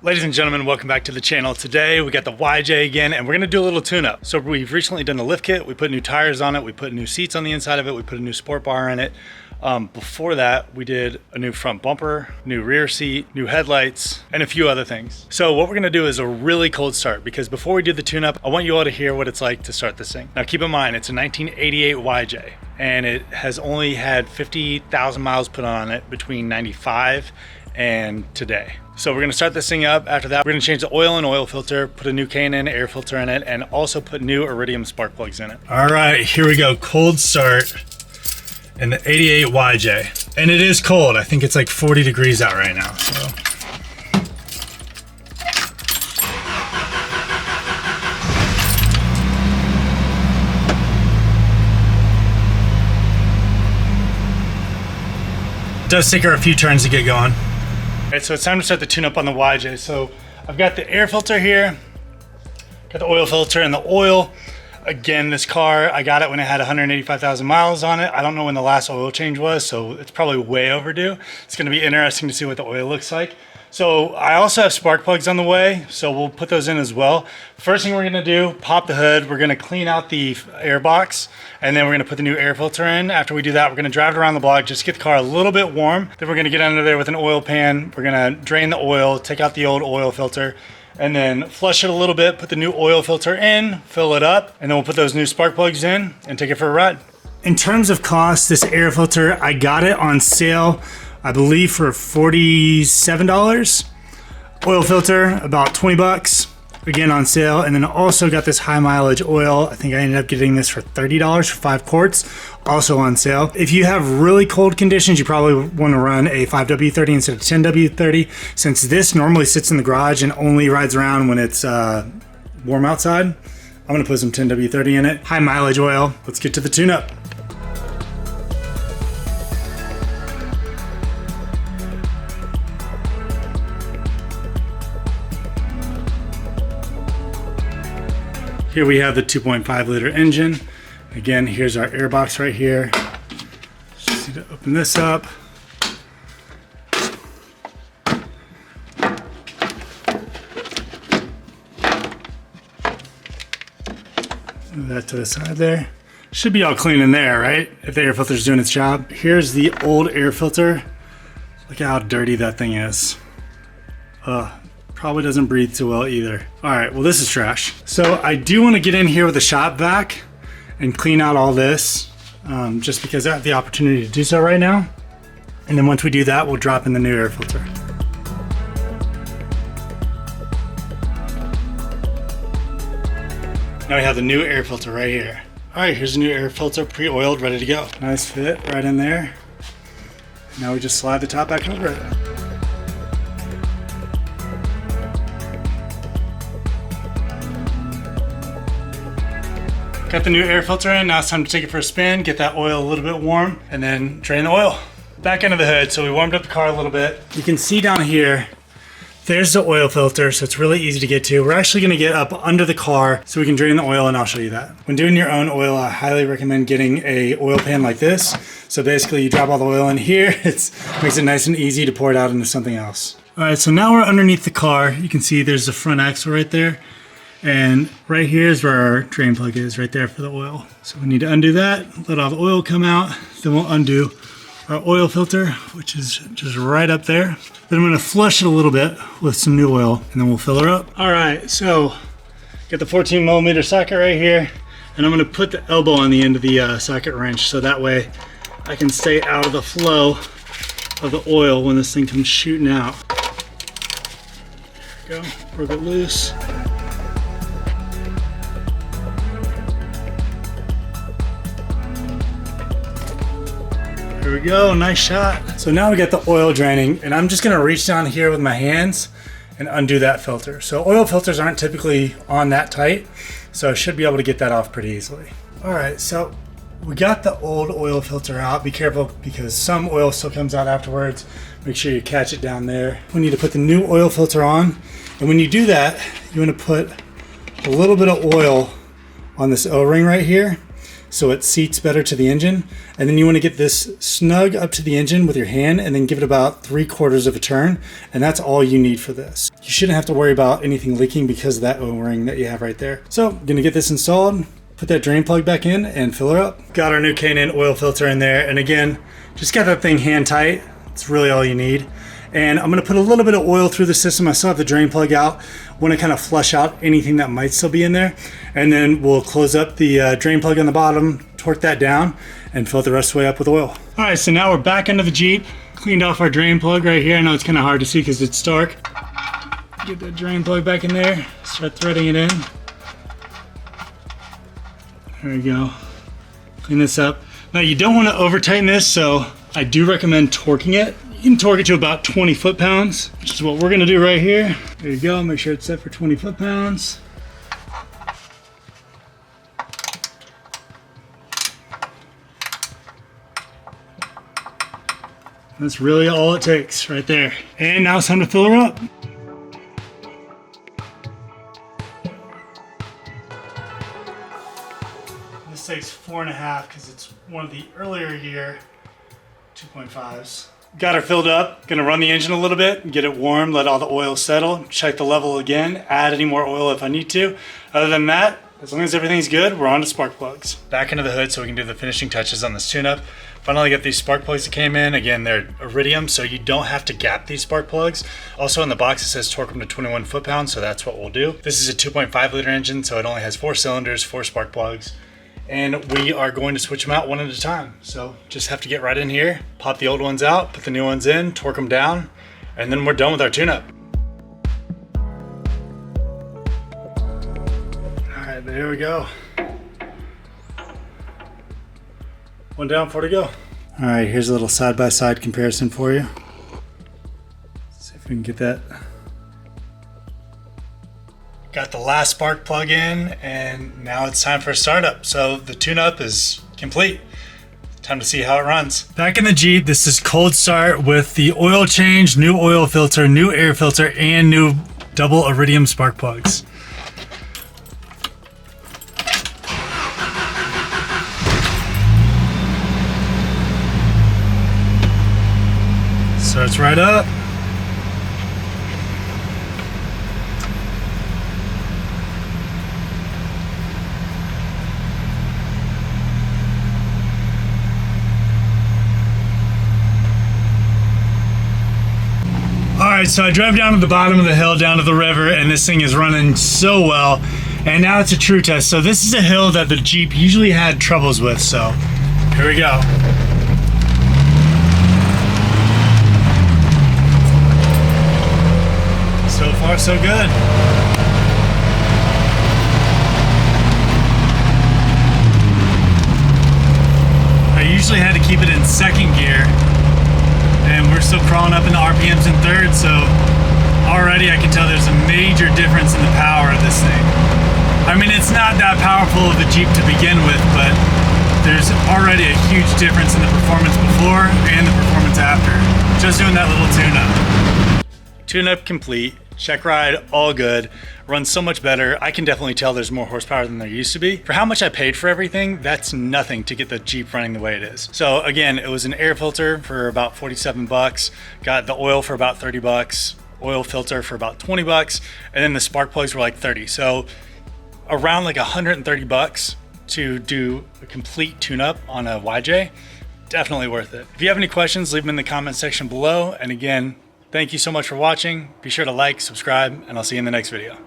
Ladies and gentlemen, welcome back to the channel. Today we got the YJ again, and we're gonna do a little tune-up. So we've recently done the lift kit. We put new tires on it. We put new seats on the inside of it. We put a new sport bar in it. Before that, we did a new front bumper, new rear seat, new headlights, and a few other things. So what we're gonna do is a really cold start, because before we do the tune-up, I want you all to hear what it's like to start this thing. Now keep in mind, it's a 1988 YJ, and it has only had 50,000 miles put on it between 95 and today. So we're gonna start this thing up. After that, we're gonna change the oil and oil filter, put a new K&N air filter in it, and also put new iridium spark plugs in it. All right, here we go, cold start in the 88 YJ. And it is cold, I think it's like 40 degrees out right now, so. It does take her a few turns to get going. All right, so it's time to start the tune-up on the YJ. So I've got the air filter here, got the oil filter and the oil. Again, this car, I got it when it had 185,000 miles on it. I don't know when the last oil change was, so it's probably way overdue. It's gonna be interesting to see what the oil looks like. So I also have spark plugs on the way, so we'll put those in as well. First thing we're gonna do, pop the hood. We're gonna clean out the air box, and then we're gonna put the new air filter in. After we do that, we're gonna drive it around the block, just get the car a little bit warm. Then we're gonna get under there with an oil pan. We're gonna drain the oil, take out the old oil filter, and then flush it a little bit, put the new oil filter in, fill it up, and then we'll put those new spark plugs in and take it for a ride. In terms of cost, this air filter, I got it on sale, I believe for $47. Oil filter, about 20 bucks, again on sale. And then I also got this high mileage oil. I think I ended up getting this for $30 for 5 quarts, also on sale. If you have really cold conditions, you probably want to run a 5W30 instead of 10W30. Since this normally sits in the garage and only rides around when it's warm outside, I'm gonna put some 10W30 in it. High mileage oil. Let's get to the tune-up. Here we have the 2.5 liter engine. Again, here's our air box right here. Just need to open this up. Move that to the side there. Should be all clean in there, right? If the air filter's doing its job. Here's the old air filter. Look at how dirty that thing is. Probably doesn't breathe too well either. All right, well this is trash. So I do want to get in here with a shop vac and clean out all this, just because I have the opportunity to do so right now. And then once we do that, we'll drop in the new air filter. Now we have the new air filter right here. All right, here's the new air filter, pre-oiled, ready to go. Nice fit right in there. Now we just slide the top back over it. Got the new air filter in, now it's time to take it for a spin, get that oil a little bit warm, and then drain the oil. Back into the hood, so we warmed up the car a little bit. You can see down here, there's the oil filter, so it's really easy to get to. We're actually gonna get up under the car so we can drain the oil, and I'll show you that. When doing your own oil, I highly recommend getting a oil pan like this. So basically you drop all the oil in here, it makes it nice and easy to pour it out into something else. All right, so now we're underneath the car. You can see there's the front axle right there. And right here is where our drain plug is, right there for the oil. So we need to undo that, let all the oil come out. Then we'll undo our oil filter, which is just right up there. Then I'm gonna flush it a little bit with some new oil, and then we'll fill her up. All right, so got the 14mm socket right here, and I'm gonna put the elbow on the end of the socket wrench, so that way I can stay out of the flow of the oil when this thing comes shooting out. There we go, work it loose. There we go, nice shot. So now we got the oil draining, and I'm just gonna reach down here with my hands and undo that filter. So oil filters aren't typically on that tight, so I should be able to get that off pretty easily. All right, so we got the old oil filter out. Be careful because some oil still comes out afterwards. Make sure you catch it down there. We need to put the new oil filter on, and when you do that, you wanna put a little bit of oil on this O-ring right here. so it seats better to the engine. And then you want to get this snug up to the engine with your hand and then give it about 3/4 of a turn. And that's all you need for this. You shouldn't have to worry about anything leaking because of that O-ring that you have right there. So I'm gonna get this installed, put that drain plug back in and fill her up. Got our new K&N oil filter in there. And again, just got that thing hand tight. It's really all you need. And I'm gonna put a little bit of oil through the system. I still have the drain plug out. Want to kind of flush out anything that might still be in there. And then we'll close up the drain plug on the bottom, torque that down, and fill it the rest of the way up with oil. All right, so now we're back into the Jeep. Cleaned off our drain plug right here. I know it's kind of hard to see because it's dark. Get that drain plug back in there, start threading it in. There we go. Clean this up. Now you don't want to over tighten this, so I do recommend torquing it. You can torque it to about 20 foot-pounds, which is what we're gonna do right here. There you go, make sure it's set for 20 foot-pounds. That's really all it takes right there. And now it's time to fill her up. This takes 4.5 because it's one of the earlier year 2.5s. Got her filled up. Gonna run the engine a little bit, get it warm, let all the oil settle, check the level again, add any more oil if I need to. Other than that, as long as everything's good, we're on to spark plugs. Back into the hood so we can do the finishing touches on this tune-up. Finally got these spark plugs that came in. Again, they're iridium, so you don't have to gap these spark plugs. Also in the box it says torque them to 21 foot-pounds, so that's what we'll do. This is a 2.5 liter engine, so it only has 4 cylinders, 4 spark plugs. And we are going to switch them out one at a time. So just have to get right in here, pop the old ones out, put the new ones in, torque them down, and then we're done with our tune-up. All right, there we go. One down, 4 to go. All right, here's a little side-by-side comparison for you. Let's see if we can get that. Got the last spark plug in, and now it's time for a startup. So the tune-up is complete. Time to see how it runs. Back in the Jeep, this is cold start with the oil change, new oil filter, new air filter, and new double iridium spark plugs. Starts right up. All right, so I drove down to the bottom of the hill, down to the river, and this thing is running so well. And now it's a true test. So this is a hill that the Jeep usually had troubles with, so here we go. So far, so good. I usually had to keep it in second gear, and we're still crawling up into RPMs in third, so already I can tell there's a major difference in the power of this thing. I mean, it's not that powerful of the Jeep to begin with, but there's already a huge difference in the performance before and the performance after, just doing that little tune-up. Tune-up complete, check ride, all good, runs so much better. I can definitely tell there's more horsepower than there used to be. For how much I paid for everything, that's nothing to get the Jeep running the way it is. So again, it was an air filter for about 47 bucks, got the oil for about 30 bucks, oil filter for about 20 bucks, and then the spark plugs were like 30. So around like 130 bucks to do a complete tune-up on a YJ, definitely worth it. If you have any questions, leave them in the comment section below. And again, thank you so much for watching. Be sure to like, subscribe, and I'll see you in the next video.